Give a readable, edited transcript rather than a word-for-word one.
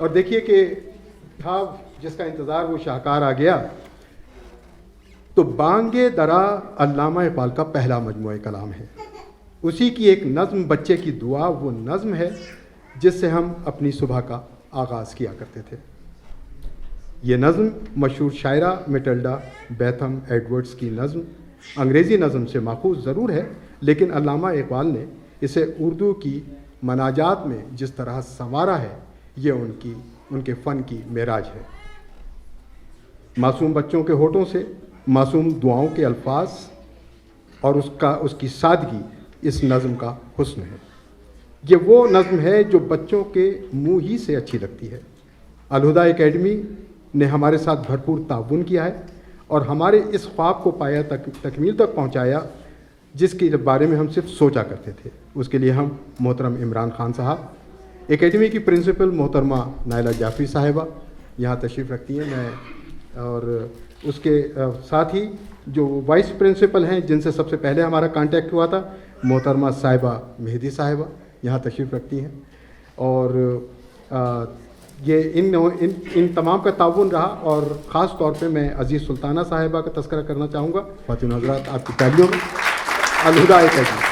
और देखिए कि था जिसका इंतज़ार वो शाहकार आ गया। तो बांगे दरा अल्लामा इकबाल का पहला मजमूआ कलाम है। उसी की एक नज़्म बच्चे की दुआ वो नज़्म है जिससे हम अपनी सुबह का आगाज़ किया करते थे। ये नज़्म मशहूर शायरा मेटिल्डा बेथम एडवर्ड्स की नज़्म अंग्रेज़ी नज़्म से माखूज़ ज़रूर है, लेकिन अल्लामा इकबाल ने इसे उर्दू की मनाजात में जिस तरह संवारा है, ये उनके फ़न की मेराज है। मासूम बच्चों के होठों से मासूम दुआओं के अल्फाज और उसकी सादगी इस नज़्म का हुस्न है। ये वो नज़्म है जो बच्चों के मुँह ही से अच्छी लगती है। अलहुदा एकेडमी ने हमारे साथ भरपूर ताउन किया है और हमारे इस ख्वाब को पाया तकमील तक पहुंचाया जिसके बारे में हम सिर्फ सोचा करते थे। उसके लिए हम मोहतरम इमरान खान साहब, एकेडमी की प्रिंसिपल मोहतरमा नायला जाफरी साहिबा यहाँ तशरीफ़ रखती हैं, मैं और उसके साथ ही जो वाइस प्रिंसिपल हैं जिनसे सबसे पहले हमारा कांटेक्ट हुआ था, मोहतरमा साहिबा मेहदी साहिबा यहाँ तशरीफ़ रखती हैं। और ये इन तमाम का ताउन रहा। और ख़ास तौर पे मैं अज़ीज़ सुल्ताना साहिबा का तज़किरा करना चाहूँगा। ख़वातीन हज़रात, आपकी तालियों में अलहुदा एकेडमी।